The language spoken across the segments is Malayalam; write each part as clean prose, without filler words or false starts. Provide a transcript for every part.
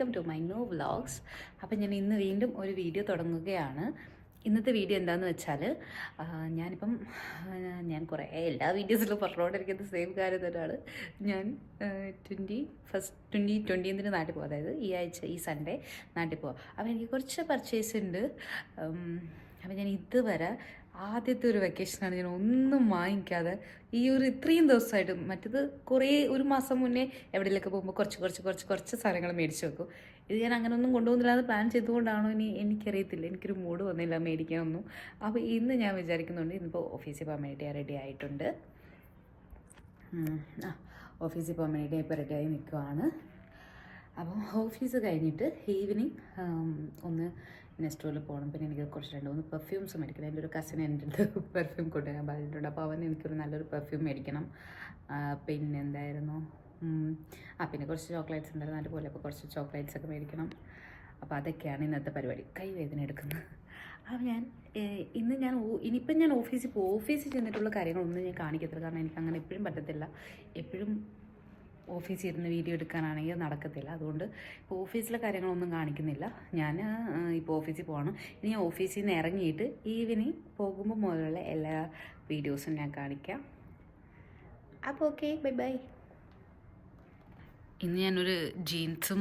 Welcome to my new vlogs. അപ്പം ഞാൻ ഇന്ന് വീണ്ടും ഒരു വീഡിയോ തുടങ്ങുകയാണ്. ഇന്നത്തെ വീഡിയോ എന്താണെന്ന് വെച്ചാൽ ഞാനിപ്പം കുറേ എല്ലാ വീഡിയോസിലും പറഞ്ഞുകൊണ്ടിരിക്കുന്ന സെയിം കാര്യം തന്നെയാണ്. ഞാൻ 20th നാട്ടിൽ പോകും, അതായത് ഈ ആഴ്ച ഈ സൺഡേ നാട്ടിൽ പോവാം. അപ്പോൾ എനിക്ക് കുറച്ച് പർച്ചേസ് ഉണ്ട്. അപ്പം ഞാൻ ഇതുവരെ ആദ്യത്തെ ഒരു വെക്കേഷനാണ് ഞാൻ ഒന്നും വാങ്ങിക്കാതെ ഈ ഇത്രയും ദിവസമായിട്ട്. മറ്റത് ഒരു മാസം മുന്നേ എവിടെയെങ്കിലൊക്കെ പോകുമ്പോൾ കുറച്ച് സാധനങ്ങൾ മേടിച്ച് വെക്കും. ഇത് ഞാൻ അങ്ങനെ ഒന്നും കൊണ്ടുപോകുന്നില്ലാതെ പ്ലാൻ ചെയ്തുകൊണ്ടാണോ എനിക്കറിയത്തില്ല. എനിക്കൊരു മൂഡ് വന്നില്ല മേടിക്കാനൊന്നും. അപ്പോൾ ഇന്ന് ഞാൻ വിചാരിക്കുന്നുണ്ട്, ഇന്നിപ്പോൾ ഓഫീസിൽ പോകാൻ വേണ്ടി റെഡി ആയിട്ടുണ്ട്. ഓഫീസിൽ പോകാൻ വേണ്ടി ഇപ്പോൾ റെഡിയായി നിൽക്കുവാണ്. അപ്പം ഓഫീസ് കഴിഞ്ഞിട്ട് ഈവനിങ് ഒന്ന് നെസ്റ്റോയിൽ പോകണം. പിന്നെ എനിക്ക് കുറച്ച് 2-3 പെർഫ്യൂംസ് മേടിക്കണം. എൻ്റെ ഒരു കസിൻ എൻ്റെ അടുത്ത് പെർഫ്യൂം കൊണ്ടുവരാൻ പറഞ്ഞിട്ടുണ്ട്. അപ്പോൾ അവന് എനിക്കൊരു നല്ലൊരു പെർഫ്യൂം മേടിക്കണം. പിന്നെ എന്തായിരുന്നു, പിന്നെ കുറച്ച് ചോക്ലേറ്റ്സ് ഉണ്ടായിരുന്നു അതുപോലെ. അപ്പോൾ കുറച്ച് ചോക്ലേറ്റ്സ് ഒക്കെ മേടിക്കണം. അപ്പോൾ അതൊക്കെയാണ് ഇന്നത്തെ പരിപാടി. കൈവേദന എടുക്കുന്നത്. അപ്പോൾ ഇനിയിപ്പം ഞാൻ ഓഫീസിൽ ചെന്നിട്ടുള്ള കാര്യങ്ങളൊന്നും ഞാൻ കാണിക്കത്തില്ല. കാരണം എനിക്ക് അങ്ങനെ എപ്പോഴും പറ്റത്തില്ല. എപ്പോഴും ഓഫീസിൽ ഇരുന്ന് വീഡിയോ എടുക്കാനാണെങ്കിൽ നടക്കത്തില്ല. അതുകൊണ്ട് ഇപ്പോൾ ഓഫീസിലെ കാര്യങ്ങളൊന്നും കാണിക്കുന്നില്ല. ഞാൻ ഇപ്പോൾ ഓഫീസിൽ പോകണം. ഇനി ഞാൻ ഓഫീസിൽ നിന്ന് ഇറങ്ങിയിട്ട് ഈവനിങ് പോകുമ്പോൾ മുതലുള്ള എല്ലാ വീഡിയോസും ഞാൻ കാണിക്കാം. അപ്പോൾ ഓക്കെ, ബൈ ബൈ. ഇന്ന് ഞാനൊരു ജീൻസും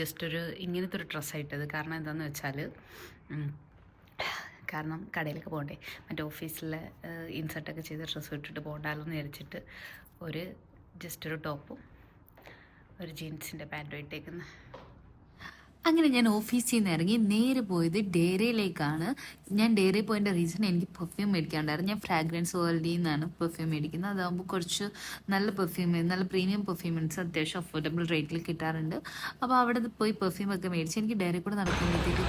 ജസ്റ്റ് ഇങ്ങനത്തെ ഒരു ഡ്രസ്സായിട്ടത്. കാരണം എന്താണെന്ന് വെച്ചാൽ കാരണം കടയിലൊക്കെ പോകണ്ടേ, മറ്റേ ഓഫീസിലെ ഇൻസർട്ടൊക്കെ ചെയ്ത് ഡ്രസ്സ് ഇട്ടിട്ട് പോകണ്ടല്ലോ എന്ന് വിചാരിച്ചിട്ട് ജസ്റ്റ് ഒരു ടോപ്പും ഒരു ജീൻസിൻ്റെ പാൻറ്റും ഇട്ടേക്കുന്നത്. അങ്ങനെ ഞാൻ ഓഫീസിൽ നിന്ന് ഇറങ്ങി നേരെ പോയത് ഡേരയിലേക്കാണ്. ഞാൻ ഡേരയിൽ പോയതിൻ്റെ റീസൺ എനിക്ക് പെർഫ്യൂം മേടിക്കാണ്ടായിരുന്നു. ഞാൻ ഫ്രാഗ്രൻസ് വേൾഡിൽ നിന്നാണ് പെർഫ്യൂം മേടിക്കുന്നത്. അതാകുമ്പോൾ കുറച്ച് നല്ല പ്രീമിയം പെർഫ്യൂംസ് അത്യാവശ്യം അഫോർഡബിൾ റേറ്റിൽ കിട്ടാറുണ്ട്. അപ്പോൾ അവിടെ പോയി പെർഫ്യൂം ഒക്കെ മേടിച്ച് എനിക്ക് ഡയറി കൂടെ നടക്കുമ്പോഴത്തേക്ക്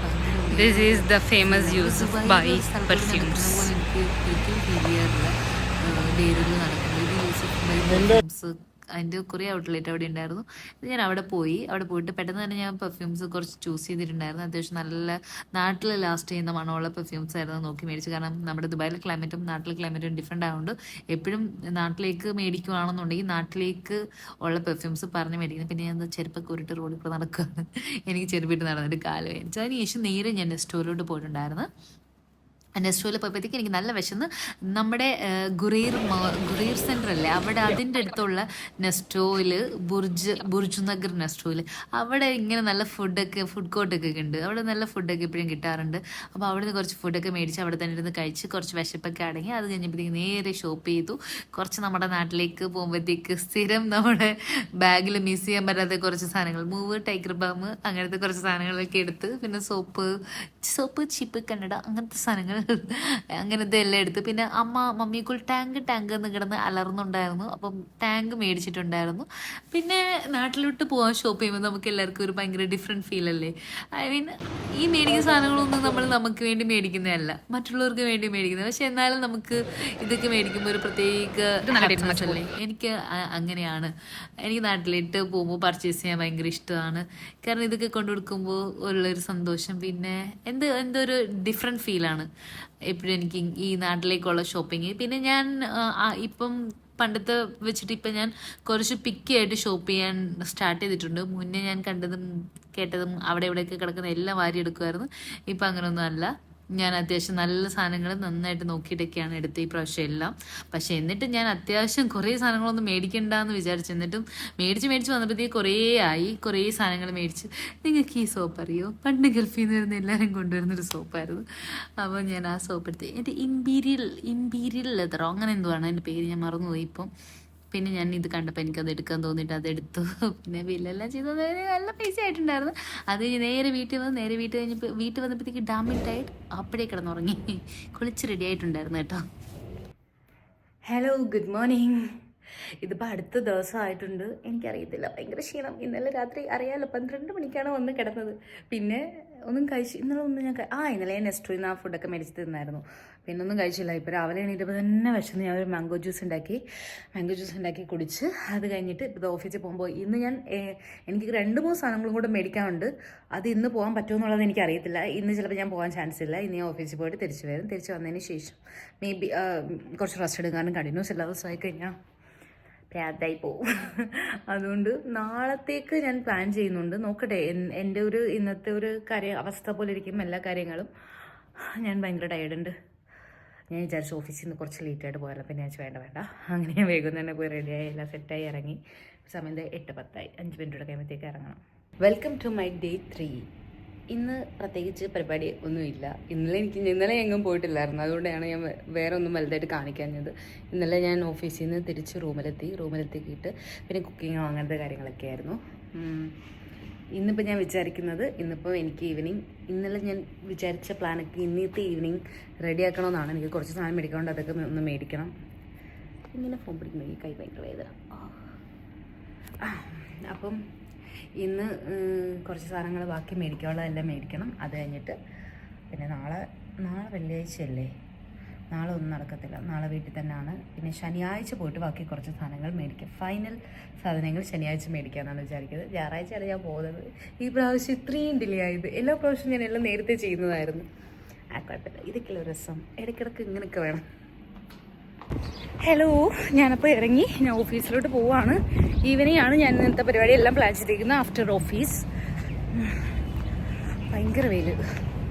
ഡയറിയിൽ നടക്കുന്നത് അതിൻ്റെ കുറേ ഔട്ട്ലെറ്റ് അവിടെ ഉണ്ടായിരുന്നു. ഞാൻ അവിടെ പോയിട്ട് പെട്ടെന്ന് തന്നെ ഞാൻ പെർഫ്യൂംസ് കുറച്ച് ചൂസ് ചെയ്തിട്ടുണ്ടായിരുന്നു. അത്യാവശ്യം നല്ല നാട്ടിൽ ലാസ്റ്റ് ചെയ്യുന്ന മണമുള്ള പെർഫ്യൂംസ് ആയിരുന്നു നോക്കി മേടിച്ചു. കാരണം നമ്മുടെ ദുബായിലെ ക്ലൈമറ്റും നാട്ടിലെ ക്ലൈമറ്റും ഡിഫറെൻ്റ് ആയതുകൊണ്ട് എപ്പോഴും നാട്ടിലേക്ക് മേടിക്കുകയാണെന്നുണ്ടെങ്കിൽ നാട്ടിലേക്ക് ഉള്ള പെർഫ്യൂംസ് പറഞ്ഞ് മേടിക്കുന്നത്. പിന്നെ ഞാൻ ചെരുപ്പൊക്കെ ഉരുട്ട് റോഡിൽ കൂടെ നടക്കുകയാണ്. എനിക്ക് ചെരുപ്പിട്ട് നടന്നിട്ട് കാല് വേദനിച്ചു. അതിനുശേഷം നേരെ ഞാൻ നെസ്റ്റോയിലോട്ട് പോയിട്ടുണ്ടായിരുന്നു. നെസ്റ്റോയിൽ പോയപ്പോഴത്തേക്ക് എനിക്ക് നല്ല വിശന്ന്. നമ്മുടെ ഗുറീർ സെൻറ്റർ അല്ലേ, അവിടെ അതിൻ്റെ അടുത്തുള്ള നെസ്റ്റോയിൽ ബുർജ് നഗർ നെസ്റ്റോയിൽ അവിടെ ഇങ്ങനെ നല്ല ഫുഡ് കോർട്ടൊക്കെ ഉണ്ട്. അവിടെ നല്ല ഫുഡൊക്കെ എപ്പോഴും കിട്ടാറുണ്ട്. അപ്പോൾ അവിടെ നിന്ന് കുറച്ച് ഫുഡൊക്കെ മേടിച്ച് അവിടെ തന്നെ ഇരുന്ന് കഴിച്ച് കുറച്ച് വിശപ്പൊക്കെ അടങ്ങി. അത് കഴിഞ്ഞപ്പോഴത്തേക്ക് നേരെ ഷോപ്പ് ചെയ്തു. കുറച്ച് നമ്മുടെ നാട്ടിലേക്ക് പോകുമ്പോഴത്തേക്ക് സ്ഥിരം നമ്മുടെ ബാഗിൽ മിസ് ചെയ്യാൻ പറ്റാത്ത കുറച്ച് സാധനങ്ങൾ, മൂവ്, ടൈഗർ ബാം, അങ്ങനത്തെ കുറച്ച് സാധനങ്ങളൊക്കെ എടുത്ത്, പിന്നെ സോപ്പ്, ചീപ്പ്, കന്നഡ, അങ്ങനത്തെ സാധനങ്ങൾ അങ്ങനത്തെ എല്ലാം എടുത്ത്. പിന്നെ മമ്മിക്കുൾ ടാങ്ക് എന്ന് കിടന്ന് അലർന്നുണ്ടായിരുന്നു. അപ്പം ടാങ്ക് മേടിച്ചിട്ടുണ്ടായിരുന്നു. പിന്നെ നാട്ടിലോട്ട് പോകാൻ ഷോപ്പ് ചെയ്യുമ്പോൾ നമുക്ക് എല്ലാവർക്കും ഒരു ഭയങ്കര ഡിഫറെൻറ്റ് ഫീൽ അല്ലേ. ഐ മീൻ ഈ മേടിക്കുന്ന സാധനങ്ങളൊന്നും നമുക്ക് വേണ്ടി മേടിക്കുന്നതല്ല, മറ്റുള്ളവർക്ക് വേണ്ടി മേടിക്കുന്നത്. പക്ഷെ എന്നാലും നമുക്ക് ഇതൊക്കെ മേടിക്കുമ്പോൾ ഒരു പ്രത്യേക അല്ലേ. എനിക്ക് അങ്ങനെയാണ്. എനിക്ക് നാട്ടിലിട്ട് പോകുമ്പോൾ പർച്ചേസ് ചെയ്യാൻ ഭയങ്കര ഇഷ്ടമാണ്. കാരണം ഇതൊക്കെ കൊണ്ടുകൊടുക്കുമ്പോൾ ഉള്ളൊരു സന്തോഷം, പിന്നെ എന്തോ ഒരു ഡിഫറെൻറ്റ് ഫീലാണ് എപ്പോഴും എനിക്ക് ഈ നാട്ടിലേക്കുള്ള ഷോപ്പിങ്. പിന്നെ ഞാൻ ഇപ്പം പണ്ടത്തെ വെച്ചിട്ട് ഇപ്പം ഞാൻ കുറച്ച് പിക്കിയായിട്ട് ഷോപ്പ് ചെയ്യാൻ സ്റ്റാർട്ട് ചെയ്തിട്ടുണ്ട്. മുന്നേ ഞാൻ കണ്ടതും കേട്ടതും അവിടെ ഇവിടെയൊക്കെ കിടക്കുന്ന എല്ലാം വാരി എടുക്കുമായിരുന്നു. ഇപ്പം അങ്ങനെയൊന്നും അല്ല. ഞാൻ അത്യാവശ്യം നല്ല സാധനങ്ങൾ നന്നായിട്ട് നോക്കിയിട്ടൊക്കെയാണ് എടുത്തത് ഈ പ്രാവശ്യം എല്ലാം. പക്ഷെ എന്നിട്ട് ഞാൻ അത്യാവശ്യം കുറേ സാധനങ്ങളൊന്നും മേടിക്കണ്ടെന്ന് വിചാരിച്ചു. എന്നിട്ടും മേടിച്ച് വന്നപ്പോഴത്തേക്ക് കുറേ സാധനങ്ങൾ മേടിച്ച്. നിങ്ങൾക്ക് ഈ സോപ്പ് അറിയോ? പണ്ട് ഗൾഫിൽ നിന്ന് വരുന്ന എല്ലാവരും കൊണ്ടുവരുന്നൊരു സോപ്പായിരുന്നു. അപ്പോൾ ഞാൻ ആ സോപ്പ് എടുത്ത്. എൻ്റെ ഇമ്പീരിയൽ ലെതറോ അങ്ങനെ എന്തോ ആണ് എൻ്റെ പേര്, ഞാൻ മറന്നുപോയി ഇപ്പം. പിന്നെ ഞാൻ ഇത് കണ്ടപ്പോൾ എനിക്കത് എടുക്കാൻ തോന്നിയിട്ട് അതെടുത്തു. പിന്നെ ബില്ലെല്ലാം ചെയ്തത് നല്ല പൈസ ആയിട്ടുണ്ടായിരുന്നു. അത് നേരെ വീട്ടിൽ വന്നപ്പോഴത്തേക്ക് ഡാമിൽ ടൈഡ് അപ്പോഴേ കിടന്നുറങ്ങി. കുളിച്ച് റെഡി ആയിട്ടുണ്ടായിരുന്നു കേട്ടോ. Hello, good morning. ഇതിപ്പോൾ അടുത്ത ദിവസമായിട്ടുണ്ട്. എനിക്കറിയത്തില്ല, ഭയങ്കര ക്ഷീണം. ഇന്നലെ രാത്രി അറിയാമല്ലോ 12 മണിക്കാണ് വന്ന് കിടന്നത്. പിന്നെ ഒന്നും കഴിച്ചു. ഇന്നലെ ഞാൻ നെസ്റ്റോയിൽ നിന്ന് ആ ഫുഡൊക്കെ മേടിച്ച് തിന്നായിരുന്നു. പിന്നെ ഒന്നും കഴിച്ചില്ല. ഇപ്പോൾ രാവിലെ എണീറ്റപ്പോൾ തന്നെ വിശന്ന് ഞാൻ ഒരു മാംഗോ ജ്യൂസ് ഉണ്ടാക്കി കുടിച്ച്. അത് കഴിഞ്ഞിട്ട് ഇപ്പോൾ ഓഫീസിൽ പോകുമ്പോൾ ഇന്ന് എനിക്ക് 2-3 സാധനങ്ങളും കൂടെ മേടിക്കാനുണ്ട്. അത് ഇന്ന് പോകാൻ പറ്റുമോ എന്നുള്ളത് എനിക്കറിയത്തില്ല. ഇന്ന് ചിലപ്പോൾ ഞാൻ പോകാൻ ചാൻസ് ഇല്ല. ഇന്ന് ഞാൻ ഓഫീസിൽ പോയിട്ട് തിരിച്ച് വന്നതിന് ശേഷം കുറച്ച് റെസ്റ്റ് എടുക്കാനും കണ്ടിന്യൂസ് എല്ലാ ദിവസമായി കഴിഞ്ഞാൽ പ്രാന്തായി പോവും. അതുകൊണ്ട് നാളത്തേക്ക് ഞാൻ പ്ലാൻ ചെയ്യുന്നുണ്ട്. നോക്കട്ടെ, എൻ്റെ ഒരു ഇന്നത്തെ ഒരു അവസ്ഥ പോലെ ഇരിക്കും എല്ലാ കാര്യങ്ങളും. ഞാൻ ഭയങ്കര ടയർഡുണ്ട്. ഞാൻ വിചാരിച്ചു ഓഫീസിൽ നിന്ന് കുറച്ച് ലേറ്റായിട്ട് പോയാലോ, പിന്നെ ഞാൻ വേണ്ട അങ്ങനെ ഞാൻ വേഗം തന്നെ പോയി റെഡിയായി എല്ലാം സെറ്റായി ഇറങ്ങി. സമയം 8:10 5 മിനിറ്റ് കഴിയുമ്പോഴത്തേക്ക് ഇറങ്ങണം. Welcome to my day 3. ഇന്ന് പ്രത്യേകിച്ച് പരിപാടി ഒന്നുമില്ല. ഇന്നലെ എങ്ങും പോയിട്ടില്ലായിരുന്നു, അതുകൊണ്ടാണ് ഞാൻ വേറെ ഒന്നും വലുതായിട്ട് കാണിക്കാഞ്ഞത്. ഇന്നലെ ഞാൻ ഓഫീസിൽ നിന്ന് തിരിച്ച് റൂമിലെത്തിയിട്ട് പിന്നെ കുക്കിങ്ങോ അങ്ങനത്തെ കാര്യങ്ങളൊക്കെ ആയിരുന്നു. ഇന്നിപ്പോൾ ഞാൻ വിചാരിക്കുന്നത്, എനിക്ക് ഇന്നലെ ഞാൻ വിചാരിച്ച പ്ലാനൊക്കെ ഇന്നത്തെ ഈവനിങ് റെഡിയാക്കണമെന്നാണ്. എനിക്ക് കുറച്ച് സാധനം മേടിക്കാറുണ്ട്, അതൊക്കെ ഒന്ന് മേടിക്കണം. ഇങ്ങനെ ഫോൺ പിടിക്കുമ്പോൾ ഈ കൈ ഭയങ്കര വേദന. അപ്പം ഇന്ന് കുറച്ച് സാധനങ്ങൾ ബാക്കി മേടിക്കാനുള്ളതെല്ലാം മേടിക്കണം. അത് കഴിഞ്ഞിട്ട് പിന്നെ നാളെ വെള്ളിയാഴ്ചയല്ലേ, നാളെ ഒന്നും നടക്കത്തില്ല. നാളെ വീട്ടിൽ തന്നെയാണ്. പിന്നെ ശനിയാഴ്ച പോയിട്ട് ബാക്കി കുറച്ച് സാധനങ്ങൾ മേടിക്കാം. ഫൈനൽ സാധനങ്ങൾ ശനിയാഴ്ച മേടിക്കാമെന്നാണ് വിചാരിക്കുന്നത്. ഞായറാഴ്ചയാണ് ഞാൻ പോകുന്നത്. ഈ പ്രാവശ്യം ഇത്രയും ഡിലേ ആയത്. എല്ലാ പ്രാവശ്യവും ഞാൻ എല്ലാം നേരത്തെ ചെയ്യുന്നതായിരുന്നു. കുഴപ്പമില്ല, ഇതൊക്കെയുള്ള രസം. ഇടയ്ക്കിടയ്ക്ക് ഇങ്ങനെയൊക്കെ വേണം. ഹലോ, ഞാനപ്പോൾ ഇറങ്ങി, ഞാൻ ഓഫീസിലോട്ട് പോവാണ്. ഈവനിങ് ആണ് ഞാൻ ഇന്നത്തെ പരിപാടി എല്ലാം പ്ലാൻ ചെയ്തിരിക്കുന്നത്. ആഫ്റ്റർ ഓഫീസ് ഭയങ്കര വെയിൽ.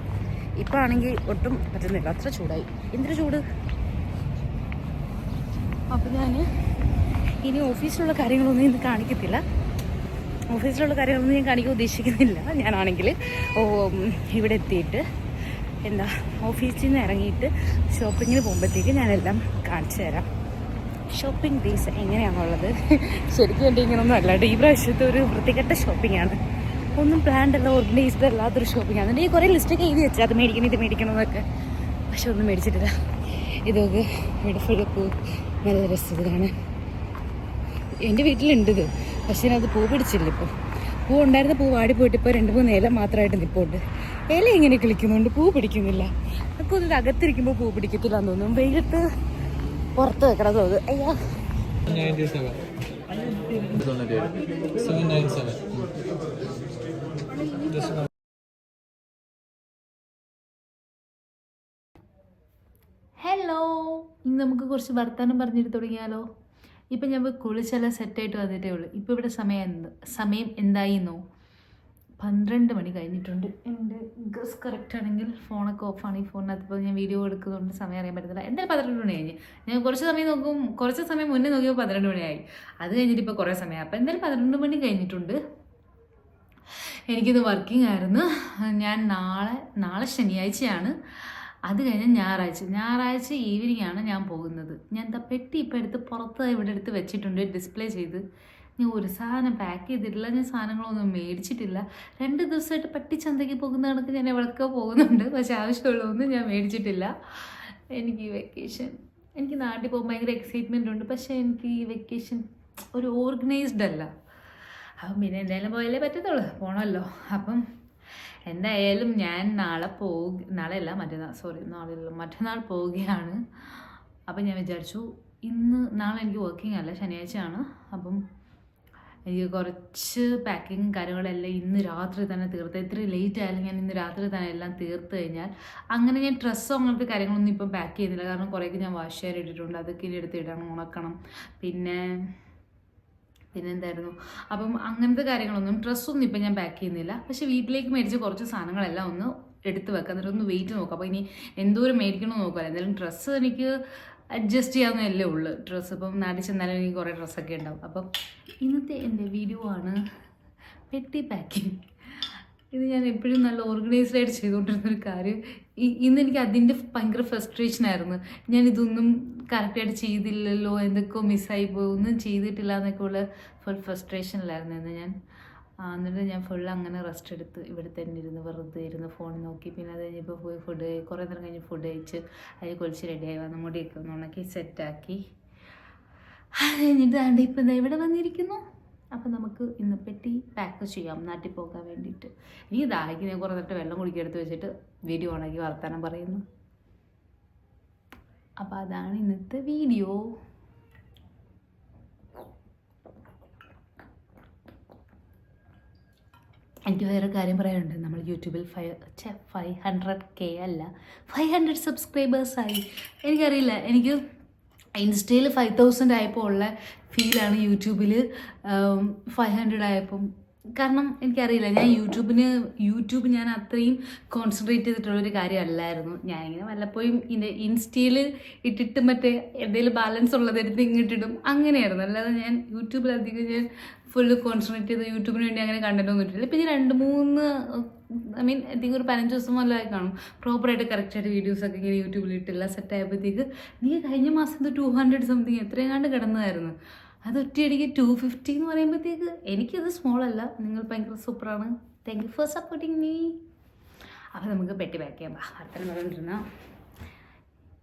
ഇപ്പം ആണെങ്കിൽ ഒട്ടും പറ്റുന്നില്ല, അത്ര ചൂടായി. എന്തൊരു ചൂട്. അപ്പം ഞാൻ ഇനി ഓഫീസിലുള്ള കാര്യങ്ങളൊന്നും ഇന്ന് കാണിക്കത്തില്ല. ഓഫീസിലുള്ള കാര്യങ്ങളൊന്നും ഞാൻ കാണിക്കാൻ ഉദ്ദേശിക്കുന്നില്ല. ഞാനാണെങ്കിൽ ഇവിടെ എത്തിയിട്ട് ഓഫീസിൽ നിന്ന് ഇറങ്ങിയിട്ട് ഷോപ്പിങ്ങിന് പോകുമ്പോഴത്തേക്ക് ഞാനെല്ലാം കാണിച്ചു തരാം. ഷോപ്പിംഗ് ഡേയ്സ് എങ്ങനെയാണുള്ളത്. ശരിക്കും എൻ്റെ ഇങ്ങനൊന്നും അല്ലാണ്ട് ഈ പ്രാവശ്യത്തെ ഒരു വൃത്തികെട്ട ഷോപ്പിംഗാണ്. ഒന്നും പ്ലാൻഡ് അല്ല, ഓർഗനൈസ്ഡ് അല്ലാത്തൊരു ഷോപ്പിംഗാണ്. എൻ്റെ ഈ കുറേ ലിസ്റ്റൊക്കെ എഴുതി വെച്ചാൽ അത് മേടിക്കണം ഇത് മേടിക്കണം എന്നൊക്കെ, പക്ഷെ ഒന്നും മേടിച്ചിട്ടില്ല. ഇതൊക്കെ ഇവിടെ ഫുള്ള് നല്ല രസമാണ്. എൻ്റെ വീട്ടിലുണ്ട് ഇത്, പക്ഷേ അത് പൂ പിടിച്ചില്ല. ഇപ്പോൾ പൂ ഉണ്ടായിരുന്ന പൂ വാടിപ്പോയിട്ട് ഇപ്പോൾ 2-3 ഇല മാത്രമായിട്ട് നിൽപ്പുണ്ട്. ഇല ഇങ്ങനെ കിളിക്കുന്നുണ്ട്, പൂ പിടിക്കുന്നില്ല. നമുക്ക് ഒന്നും അകത്തിരിക്കുമ്പോൾ പൂ പിടിക്കത്തില്ല എന്ന് തോന്നും. വെയിലത്ത് പുറത്ത് വെക്കണം തോന്നുന്നു. അയ്യാ, ഹലോ, ഇന്ന് നമുക്ക് കുറച്ച് വർത്താനം പറഞ്ഞിട്ട് തുടങ്ങിയാലോ? ഇപ്പം ഞാൻ കുളിച്ചെല്ലാം സെറ്റായിട്ട് വന്നിട്ടേ ഉള്ളൂ. ഇപ്പോൾ ഇവിടെ സമയം എന്തായിന്നോ? 12 മണി കഴിഞ്ഞിട്ടുണ്ട്. എൻ്റെ ഗസ് കറക്റ്റ് ആണെങ്കിൽ ഫോണൊക്കെ ഓഫാണ്. ഈ ഫോണിനകത്ത് ഇപ്പോൾ ഞാൻ വീഡിയോ എടുക്കുന്നതുകൊണ്ട് സമയം അറിയാൻ പറ്റുന്നില്ല. എന്തായാലും 12 മണി കഴിഞ്ഞ്. ഞാൻ കുറച്ച് സമയം മുന്നേ നോക്കിയപ്പോൾ 12 മണിയായി. അത് കഴിഞ്ഞിട്ട് ഇപ്പോൾ കുറേ സമയം. അപ്പോൾ എന്തായാലും 12 മണി കഴിഞ്ഞിട്ടുണ്ട്. എനിക്കിത് വർക്കിംഗ് ആയിരുന്നു. ഞാൻ നാളെ ശനിയാഴ്ചയാണ്. അത് കഴിഞ്ഞ് ഞായറാഴ്ച ഈവനിങ് ആണ് ഞാൻ പോകുന്നത്. ഞാൻ പെട്ടി ഇപ്പോൾ എടുത്ത് പുറത്ത് ഇവിടെ എടുത്ത് വെച്ചിട്ടുണ്ട്, ഡിസ്പ്ലേ ചെയ്ത്. ഞാൻ ഒരു സാധനം പാക്ക് ചെയ്തിട്ടില്ല, ഞാൻ സാധനങ്ങളൊന്നും മേടിച്ചിട്ടില്ല. 2 ദിവസമായിട്ട് പട്ടിച്ചന്തയ്ക്ക് പോകുന്ന കണക്ക് ഞാൻ എവിടെയൊക്കെ പോകുന്നുണ്ട്, പക്ഷെ ആവശ്യമുള്ളതൊന്നും ഞാൻ മേടിച്ചിട്ടില്ല. എനിക്ക് ഈ വെക്കേഷൻ, എനിക്ക് നാട്ടിൽ പോകുമ്പോൾ ഭയങ്കര എക്സൈറ്റ്മെൻ്റ് ഉണ്ട്, പക്ഷേ എനിക്ക് ഈ വെക്കേഷൻ ഒരു ഓർഗനൈസ്ഡ് അല്ല. അപ്പം പിന്നെ എന്തായാലും പോയാലേ പറ്റത്തുള്ളൂ, പോകണമല്ലോ. അപ്പം എന്തായാലും ഞാൻ മറ്റന്നാൾ പോവുകയാണ്. അപ്പം ഞാൻ വിചാരിച്ചു നാളെ എനിക്ക് വർക്കിംഗ് അല്ല, ശനിയാഴ്ചയാണ്. അപ്പം എനിക്ക് കുറച്ച് പാക്കിങ് കാര്യങ്ങളെല്ലാം ഇന്ന് രാത്രി തന്നെ തീർത്ത്, എത്ര ലേറ്റ് ആയാലും ഞാൻ ഇന്ന് രാത്രി തന്നെ എല്ലാം തീർത്ത് കഴിഞ്ഞാൽ അങ്ങനെ ഞാൻ ഡ്രസ്സോ അങ്ങനത്തെ കാര്യങ്ങളൊന്നും ഇപ്പം പാക്ക് ചെയ്യുന്നില്ല. കാരണം കുറേയൊക്കെ ഞാൻ വാഷ് ചെയ്യാൻ ഇട്ടിട്ടുണ്ട്, അതൊക്കെ ഇനി എടുത്ത് ഇടണം, ഉണക്കണം. പിന്നെ എന്തായിരുന്നു, അപ്പം അങ്ങനത്തെ കാര്യങ്ങളൊന്നും ഡ്രസ്സൊന്നും ഇപ്പം ഞാൻ പാക്ക് ചെയ്യുന്നില്ല. പക്ഷേ വീട്ടിലേക്ക് മേടിച്ച കുറച്ച് സാധനങ്ങളെല്ലാം ഒന്ന് എടുത്ത് വെക്കാം, എന്നിട്ട് ഒന്ന് വെയിറ്റ് നോക്കാം. അപ്പോൾ ഇനി എന്തോരം മേടിക്കണമെന്ന് നോക്കാം. എന്തായാലും ഡ്രസ്സ് എനിക്ക് അഡ്ജസ്റ്റ് ചെയ്യാവുന്നതല്ലേ ഉള്ളൂ. ഡ്രസ്സ് ഇപ്പം നാട്ടിൽ ചെന്നാലും എനിക്ക് കുറേ ഡ്രസ്സൊക്കെ ഉണ്ടാവും. അപ്പം ഇന്നത്തെ എൻ്റെ വീഡിയോ ആണ് പെട്ടി പാക്കിങ്. ഇത് ഞാൻ എപ്പോഴും നല്ല ഓർഗനൈസ്ഡ് ആയിട്ട് ചെയ്തുകൊണ്ടിരുന്നൊരു കാര്യം. ഇന്ന് എനിക്ക് അതിൻ്റെ ഭയങ്കര ഫ്രസ്ട്രേഷനായിരുന്നു. ഞാനിതൊന്നും കറക്റ്റായിട്ട് ചെയ്തില്ലല്ലോ, എന്തൊക്കെയോ മിസ്സായി പോയി, ഒന്നും ചെയ്തിട്ടില്ല എന്നൊക്കെ ഉള്ള ഫുൾ ഫ്രസ്ട്രേഷനിലായിരുന്നു ഇന്ന് ഞാൻ. എന്നിട്ട് ഞാൻ ഫുൾ അങ്ങനെ റെസ്റ്റ് എടുത്ത് ഇവിടെ തന്നെ വെറുതെ ഇരുന്ന് ഫോൺ നോക്കി. പിന്നെ അത് കഴിഞ്ഞപ്പോൾ പോയി കുറേ നേരം കഴിഞ്ഞ് ഫുഡ് കഴിച്ച് അതിൽ കുളിച്ച് റെഡിയായി വന്ന് മുടിയൊക്കെ ഒന്ന് ഉണക്കി സെറ്റാക്കി. അത് കഴിഞ്ഞിട്ട് ഇപ്പം ഇവിടെ വന്നിരിക്കുന്നു. അപ്പം നമുക്ക് ഇന്ന് പെട്ടി പാക്ക് ചെയ്യാം നാട്ടിൽ പോകാൻ വേണ്ടിയിട്ട്. എനിക്ക് ദാഹിക്കുന്ന കുറേ നേരത്തെ വെള്ളം കുടിക്കെടുത്ത് വെച്ചിട്ട് വീഡിയോ ഓണാക്കി വർത്താനം പറയുന്നു. അപ്പോൾ അതാണ് ഇന്നത്തെ വീഡിയോ. എനിക്ക് വേറെ കാര്യം പറയാനുണ്ട്. നമ്മൾ യൂട്യൂബിൽ 500K അല്ല 500 സബ്സ്ക്രൈബേഴ്സായി. എനിക്കറിയില്ല, എനിക്ക് ഇൻസ്റ്റയിൽ 5000 ആയപ്പോൾ ഉള്ള ഫീലാണ് യൂട്യൂബിൽ 500 ആയപ്പം. കാരണം എനിക്കറിയില്ല, ഞാൻ യൂട്യൂബ് ഞാൻ അത്രയും കോൺസെൻട്രേറ്റ് ചെയ്തിട്ടുള്ളൊരു കാര്യമല്ലായിരുന്നു. ഞാനിങ്ങനെ വല്ലപ്പോഴും ഇൻസ്റ്റയിൽ ഇട്ടിട്ട് മറ്റേ എന്തെങ്കിലും ബാലൻസ് ഉള്ളതെടുത്ത് ഇങ്ങോട്ടിടും, അങ്ങനെയായിരുന്നു. അല്ലാതെ ഞാൻ യൂട്യൂബിലധികം ഞാൻ ഫുള്ള് കോൺസെൻട്രേറ്റ് ചെയ്ത് യൂട്യൂബിന് വേണ്ടി അങ്ങനെ കണ്ടൻറ്റൊന്നും ഇട്ടില്ല. ഇപ്പം ഈ 2-3 അധികം ഒരു 15 ദിവസം വല്ലതായി കാണും പ്രോപ്പറായിട്ട് കറക്റ്റായിട്ട് വീഡിയോസൊക്കെ ഇങ്ങനെ യൂട്യൂബിൽ ഇട്ടില്ല. സെറ്റായപ്പോഴത്തേക്ക് നീ കഴിഞ്ഞ മാസം 200 സംതിങ് എത്രയാണ്ട് കിടന്നതായിരുന്നു. അത് ഒറ്റയടിക്ക് 250 എന്ന് പറയുമ്പോഴത്തേക്ക് എനിക്കത് സ്മോളല്ല. നിങ്ങൾ ഭയങ്കര സൂപ്പറാണ്. Thank you for supporting me. അപ്പോൾ നമുക്ക് പെട്ടി പാക്ക് ചെയ്യാം. അത്രയും പറഞ്ഞിരുന്ന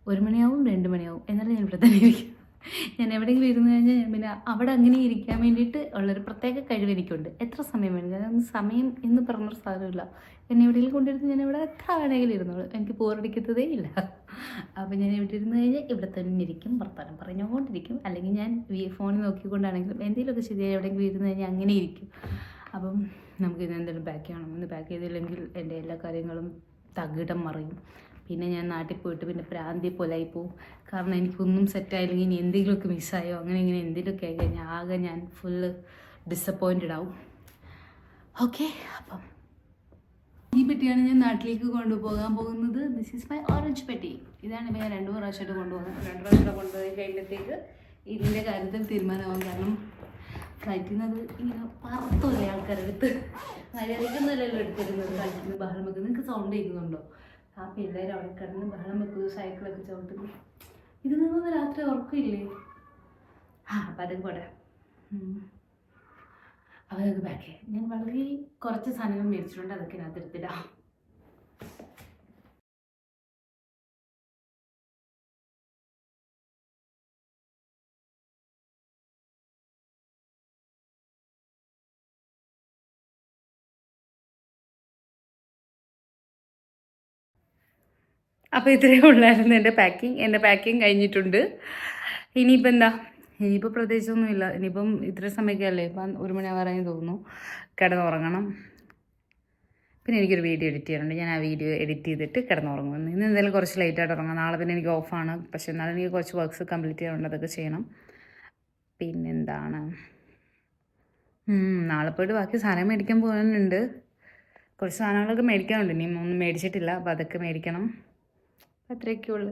1 മണിയാവും 2 മണിയാവും, എന്നാലും ഞാൻ ഇവിടെ തന്നെ ഇരിക്കും. ഞാൻ എവിടെയെങ്കിലും ഇരുന്ന് കഴിഞ്ഞാൽ പിന്നെ അവിടെ അങ്ങനെ ഇരിക്കാൻ വേണ്ടിയിട്ട് ഉള്ളൊരു പ്രത്യേക കഴിവ് എനിക്കുണ്ട്. എത്ര സമയം വേണം, ഞാൻ സമയം എന്ന് പറഞ്ഞൊരു സാധനമില്ല. എന്നെ എവിടെയെങ്കിലും കൊണ്ടിരുന്ന് ഞാൻ ഇവിടെ എത്ര വേണമെങ്കിലും ഇരുന്നോളൂ, എനിക്ക് ബോറടിക്കത്തതേ ഇല്ല. അപ്പോൾ ഞാൻ ഇവിടെ ഇരുന്ന് കഴിഞ്ഞാൽ ഇവിടെ തന്നെ ഇരിക്കും, വർത്തമാനം പറഞ്ഞുകൊണ്ടിരിക്കും. അല്ലെങ്കിൽ ഞാൻ ഫോണിൽ നോക്കിക്കൊണ്ടാണെങ്കിലും എന്തെങ്കിലുമൊക്കെ ശരിയായി എവിടെയെങ്കിലും ഇരുന്ന് കഴിഞ്ഞാൽ അങ്ങനെ ഇരിക്കും. അപ്പം നമുക്ക് ഇന്ന് എന്തെങ്കിലും പാക്ക് ചെയ്യണം. ഇന്ന് പാക്ക് ചെയ്തില്ലെങ്കിൽ എൻ്റെ എല്ലാ കാര്യങ്ങളും തകിടം മറിയും. പിന്നെ ഞാൻ നാട്ടിൽ പോയിട്ട് പിന്നെ പ്രാന്തി പോലായി പോവും. കാരണം എനിക്കൊന്നും സെറ്റായില്ലെങ്കിൽ ഇനി എന്തെങ്കിലുമൊക്കെ മിസ്സായോ അങ്ങനെ ഇങ്ങനെ എന്തെങ്കിലുമൊക്കെ ആയി കഴിഞ്ഞാൽ ആകെ ഞാൻ ഫുള്ള് ഡിസപ്പോയിൻറ്റഡ് ആവും. ഓക്കെ, അപ്പം ഈ പെട്ടിയാണ് ഞാൻ നാട്ടിലേക്ക് കൊണ്ടുപോകാൻ പോകുന്നത്. ദിസ് ഈസ് മൈ ഓറഞ്ച് പെട്ടി. ഇതാണ് ഇപ്പോൾ ഞാൻ 2 പ്രാവശ്യമായിട്ട് കൊണ്ടുപോകുന്നത്. 2 പ്രാവശ്യം കൊണ്ടുപോയി കഴിയുമ്പോഴത്തേക്ക് ഇതിൻ്റെ കാര്യത്തിൽ തീരുമാനമാകും. കാരണം ഫ്ലൈറ്റിൽ നിന്ന് അത് ഇങ്ങനെ പറത്തല്ലേ ആൾക്കാരുടെ അടുത്ത്, മര്യാദയ്ക്കൊന്നുമല്ലല്ലോ എടുത്തിരുന്നത്. ഫ്ലൈറ്റിൽ നിന്ന് ബഹളം വെക്കുന്നത് നിങ്ങൾക്ക് സൗണ്ട് കേൾക്കുന്നുണ്ടോ? ആ പിള്ളേർ അവിടെ കിടന്ന് ബഹളം വെക്കുന്നു, സൈക്കിളൊക്കെ ചവിട്ടുന്നു. ഇത് നിന്നൊന്ന് രാത്രി ഉറക്കമില്ലേ? അപ്പം അതൊക്കെ പോട്ടെ. അപ്പോൾ അതൊക്കെ പാക്ക് ചെയ്യാം. ഞാൻ വളരെ കുറച്ച് സാധനങ്ങൾ മേടിച്ചിട്ടുണ്ട്, അതൊക്കെ ഇതിനകത്ത് എടുത്തിടാം. അപ്പോൾ ഇത്രയേ ഉള്ളായിരുന്നു എൻ്റെ പാക്കിങ് കഴിഞ്ഞിട്ടുണ്ട്. ഇനിയിപ്പോൾ എന്താ, ഇനിയിപ്പോൾ പ്രത്യേകിച്ചൊന്നുമില്ല. ഇനിയിപ്പം ഇത്ര സമയമൊക്കെ അല്ലേ, ഇപ്പം 1 മണി ആവാറായി തോന്നുന്നു. കിടന്നുറങ്ങണം. പിന്നെ എനിക്കൊരു വീഡിയോ എഡിറ്റ് ചെയ്യാനുണ്ട്. ഞാൻ ആ വീഡിയോ എഡിറ്റ് ചെയ്തിട്ട് കിടന്നുറങ്ങുന്നു. ഇന്ന് എന്തായാലും കുറച്ച് ലേറ്റായിട്ട് ഉറങ്ങാം. നാളെ പിന്നെ എനിക്ക് ഓഫാണ്. പക്ഷേ എന്നാലും എനിക്ക് കുറച്ച് വർക്ക്സ് കംപ്ലീറ്റ് ചെയ്യാനുണ്ട്, അതൊക്കെ ചെയ്യണം. പിന്നെന്താണ്, നാളെ പോയിട്ട് ബാക്കി സാധനം മേടിക്കാൻ പോകാനുണ്ട്. കുറച്ച് സാധനങ്ങളൊക്കെ മേടിക്കാനുണ്ട്, ഇനി ഒന്നും മേടിച്ചിട്ടില്ല. അപ്പോൾ അതൊക്കെ മേടിക്കണം. അത്രയൊക്കെ ഉള്ളു.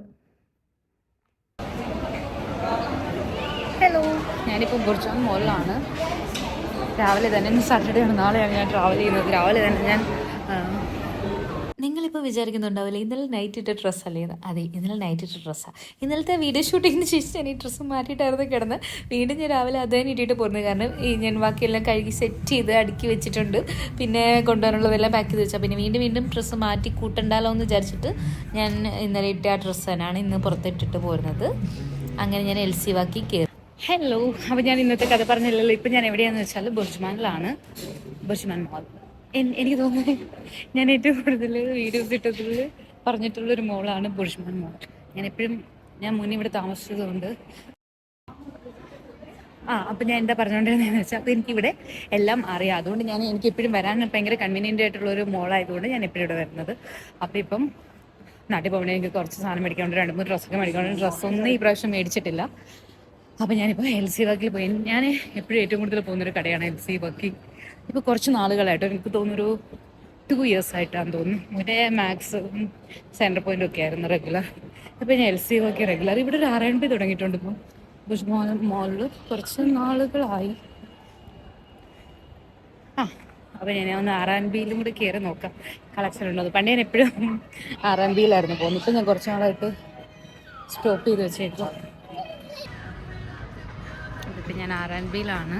ഹലോ, ഞാനിപ്പോൾ ബുർജാൻ മോളിലാണ്. രാവിലെ തന്നെ, ഇന്ന് സാറ്റർഡേ ആണ്, നാളെയാണ് ഞാൻ ട്രാവൽ ചെയ്യുന്നത്. രാവിലെ തന്നെ ഞാൻ നിങ്ങളിപ്പോൾ വിചാരിക്കുന്നുണ്ടാവില്ലേ ഇന്നലെ നൈറ്റ് ഇട്ട ഡ്രസ്സല്ലേ എന്ന്. അതെ, ഇന്നലെ നൈറ്റ് ഇട്ട ഡ്രസ്സാണ്. ഇന്നലത്തെ വീഡിയോ ഷൂട്ടിങ്ങിന് ശേഷം ഞാൻ ഈ ഡ്രസ്സ് മാറ്റിയിട്ടായിരുന്നു കിടന്ന്. വീണ്ടും ഞാൻ രാവിലെ അതേ ഇട്ടിട്ട് പോരുന്നത്. കാരണം ഈ ഞാൻ ബാക്കിയെല്ലാം കഴുകി സെറ്റ് ചെയ്ത് അടുക്കി വെച്ചിട്ടുണ്ട്. പിന്നെ കൊണ്ടുപോകാനുള്ളതെല്ലാം പാക്ക് ചെയ്ത് വെച്ചാൽ പിന്നെ വീണ്ടും ഡ്രസ്സ് മാറ്റി കൂട്ടണ്ടല്ലോ എന്ന് വിചാരിച്ചിട്ട് ഞാൻ ഇന്നലെ ഇട്ട ആ ഡ്രസ്സ് തന്നെയാണ് ഇന്ന് പുറത്തിട്ടിട്ട് പോരുന്നത്. അങ്ങനെ ഞാൻ LC വാക്കി കയറി. ഹലോ, അപ്പോൾ ഞാൻ ഇന്നത്തെ കഥ പറഞ്ഞില്ലല്ലോ. ഇപ്പം ഞാൻ എവിടെയാണെന്ന് വെച്ചാൽ ബുർജ്മാനിലാണ്. ബുർജ്മാൻ മോൾ. എനിക്ക് തോന്നുന്നു ഞാൻ ഏറ്റവും കൂടുതൽ വീഡിയോസ് ഇട്ടതിൽ പറഞ്ഞിട്ടുള്ളൊരു മോളാണ് ബുർജ്മാൻ മോൾ. ഞാൻ മുന്നേ ഇവിടെ താമസിച്ചതുകൊണ്ട് അപ്പം ഞാൻ എന്താ പറഞ്ഞുകൊണ്ടിരുന്നതെന്ന് വെച്ചാൽ, അപ്പോൾ എനിക്കിവിടെ എല്ലാം അറിയാം. അതുകൊണ്ട് എനിക്ക് എപ്പോഴും വരാൻ ഭയങ്കര കൺവീനിയൻ്റ് ആയിട്ടുള്ളൊരു മോളായതുകൊണ്ട് ഞാൻ എപ്പോഴും ഇവിടെ വരുന്നത്. അപ്പോൾ ഇപ്പം നാട്ടിൽ പോകണേ എനിക്ക് കുറച്ച് സാധനം മേടിക്കാനുണ്ട്, 2-3 ഡ്രസ്സൊക്കെ മേടിക്കാനുണ്ട്. ഡ്രസ്സൊന്നും ഈ പ്രാവശ്യം മേടിച്ചിട്ടില്ല. അപ്പോൾ ഞാനിപ്പോൾ LC വർക്കിൽ പോയി. ഞാൻ എപ്പോഴും ഏറ്റവും കൂടുതൽ പോകുന്നൊരു കടയാണ് LC വർക്കിൽ. ഇപ്പോൾ കുറച്ച് നാളുകളായിട്ട്, എനിക്ക് തോന്നുന്നൊരു 2 years ആയിട്ടാണെന്ന് തോന്നുന്നു. ഇവിടെ മാക്സ് സെൻറ്റർ പോയിൻ്റ് ഒക്കെ ആയിരുന്നു റെഗുലർ. അപ്പോൾ ഞാൻ LC വർക്കി റെഗുലർ. ഇവിടെ ഒരു R&B തുടങ്ങിയിട്ടുണ്ട് ഇപ്പം ബുർജ്മാൻ മോളിൽ കുറച്ച് നാളുകളായി. അപ്പോൾ ഞാൻ ഒന്ന് R&Bയിലും കൂടി കയറി നോക്കാം, കളക്ഷൻ ഉണ്ടോ. പണ്ട് ഞാൻ എപ്പോഴും R&Bയിലായിരുന്നു പോകുന്നത്. ഇപ്പം ഞാൻ കുറച്ച് നാളായിട്ട് സ്റ്റോപ്പ് ചെയ്ത് വെച്ചേക്കും. ഇപ്പം ഞാൻ R&Bയിലാണ്.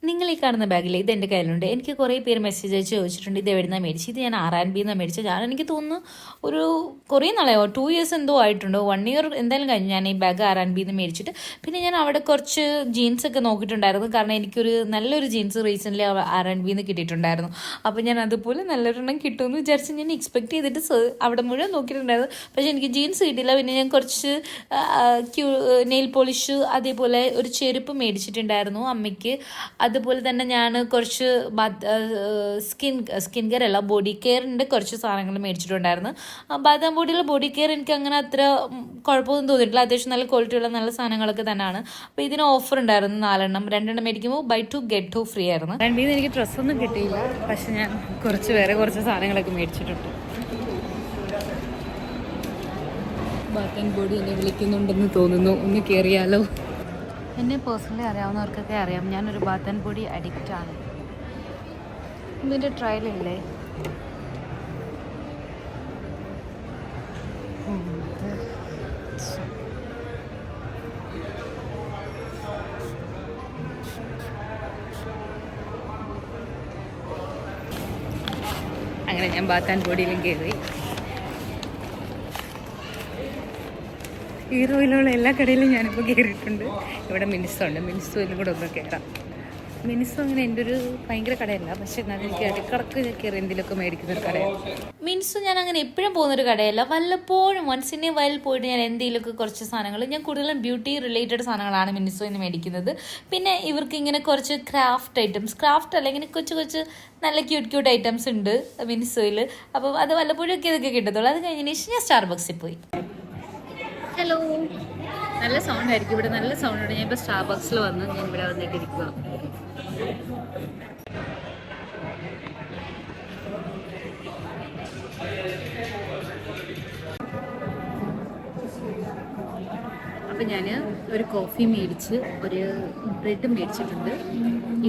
നിങ്ങൾ ഈ കാണുന്ന ബാഗിൽ ഇത് എൻ്റെ കയ്യിലുണ്ട്. എനിക്ക് കുറേ പേര് മെസ്സേജ് അയച്ച് ചോദിച്ചിട്ടുണ്ട് ഇത് എവിടുന്നാണ് മേടിച്ചത്. ഇത് ഞാൻ R&B എന്നാണ് മേടിച്ചത്. എനിക്ക് തോന്നുന്നു ഒരു കുറേ നാളായോ, 2 years എന്തോ ആയിട്ടുണ്ട്. 1 year എന്തായാലും കഴിഞ്ഞു ഞാൻ ഈ ബാഗ് R&B എന്ന് മേടിച്ചിട്ട്. പിന്നെ ഞാൻ അവിടെ കുറച്ച് ജീൻസൊക്കെ നോക്കിയിട്ടുണ്ടായിരുന്നു. കാരണം എനിക്കൊരു നല്ലൊരു ജീൻസ് റീസെൻ്റ്ലി R&B എന്ന് കിട്ടിയിട്ടുണ്ടായിരുന്നു. അപ്പോൾ ഞാൻ അതുപോലെ നല്ലൊരെണ്ണം കിട്ടുമെന്ന് വിചാരിച്ച് ഞാൻ എക്സ്പെക്ട് ചെയ്തിട്ട് അവിടെ മുഴുവൻ നോക്കിയിട്ടുണ്ടായിരുന്നു. പക്ഷേ എനിക്ക് ജീൻസ് കിട്ടിയില്ല. പിന്നെ ഞാൻ കുറച്ച് നെയിൽ പോളിഷ്, അതേപോലെ ഒരു ചെരുപ്പ് മേടിച്ചിട്ടുണ്ടായിരുന്നു അമ്മയ്ക്ക്. അത് അതുപോലെ തന്നെ ഞാൻ കുറച്ച് സ്കിൻ കെയർ അല്ല ബോഡി കെയറിൻ്റെ കുറച്ച് സാധനങ്ങൾ മേടിച്ചിട്ടുണ്ടായിരുന്നു. ബാദാം പൊടിയുള്ള ബോഡി കെയർ എനിക്ക് അങ്ങനെ അത്ര കുഴപ്പമൊന്നും തോന്നിയിട്ടില്ല. അത്യാവശ്യം നല്ല ക്വാളിറ്റിയുള്ള നല്ല സാധനങ്ങളൊക്കെ തന്നെയാണ്. അപ്പോൾ ഇതിന് ഓഫർ ഉണ്ടായിരുന്നു 4 മേടിക്കുമ്പോൾ ബൈ 2 get 2 ഫ്രീ ആയിരുന്നു. രണ്ടിൽ എനിക്ക് ഡ്രസ്സൊന്നും കിട്ടിയില്ല, പക്ഷെ ഞാൻ കുറച്ച് സാധനങ്ങളൊക്കെ മേടിച്ചിട്ടുണ്ട്. ബാത്ത് ആൻഡ് ബോഡി എന്നെ വിളിക്കുന്നുണ്ടെന്ന് തോന്നുന്നു, ഒന്ന് കയറിയാലോ. എന്നെ പേഴ്സണലി അറിയാവുന്നവർക്കൊക്കെ അറിയാം, ഞാനൊരു ബാത്ത് ആൻഡ് ബോഡി അഡിക്റ്റാണ്. ഇതിൻ്റെ ട്രയലില്ലേ, അങ്ങനെ ഞാൻ ബാത്ത് ആൻഡ് ബോഡിയിലും കയറി. ഹീറോയിലുള്ള എല്ലാ കടയിലും ഞാനിപ്പോൾ കയറിയിട്ടുണ്ട്. ഇവിടെ മിനിസോ മിനിസോയിലും കൂടെ ഒന്ന് കയറാം. മിനിസോ അങ്ങനെ എൻ്റെ ഒരു ഭയങ്കര കടയല്ല, പക്ഷെ എന്നാലും എനിക്ക് ഇടക്കിടക്ക് കയറി എന്തെങ്കിലുമൊക്കെ മേടിക്കുന്നൊരു കടയാണ് മിനിസോ. ഞാൻ അങ്ങനെ എപ്പോഴും പോകുന്നൊരു കടയല്ല, വല്ലപ്പോഴും വൺസ് ഇൻ എ വൈൽ പോയിട്ട് ഞാൻ എന്തെങ്കിലുമൊക്കെ കുറച്ച് സാധനങ്ങൾ, ഞാൻ കൂടുതലും ബ്യൂട്ടി റിലേറ്റഡ് സാധനങ്ങളാണ് മിനിസോയിൽ നിന്ന് മേടിക്കുന്നത്. പിന്നെ ഇവർക്ക് ഇങ്ങനെ കുറച്ച് ക്രാഫ്റ്റ് അല്ല, ഇങ്ങനെ കൊച്ചു നല്ല ക്യൂട്ട് ഐറ്റംസ് ഉണ്ട് മിനിസോയിൽ. അപ്പം അത് വല്ലപ്പോഴൊക്കെ ഇതൊക്കെ കിട്ടത്തുള്ളൂ. അത് കഴിഞ്ഞതിന് ശേഷം ഞാൻ സ്റ്റാർബക്സിൽ പോയി. ഹലോ, നല്ല സൗണ്ട് ആയിരിക്കും ഇവിടെ, നല്ല സൗണ്ട് ഉണ്ട്. ഞാൻ ഇപ്പോൾ സ്റ്റാർബക്സിൽ വന്ന് ഞാൻ ഇവിടെ വന്നിട്ടിരിക്കുക. അപ്പം ഞാൻ ഒരു കോഫി മേടിച്ച് ഒരു ബ്രെഡ് മേടിച്ചിട്ടുണ്ട്.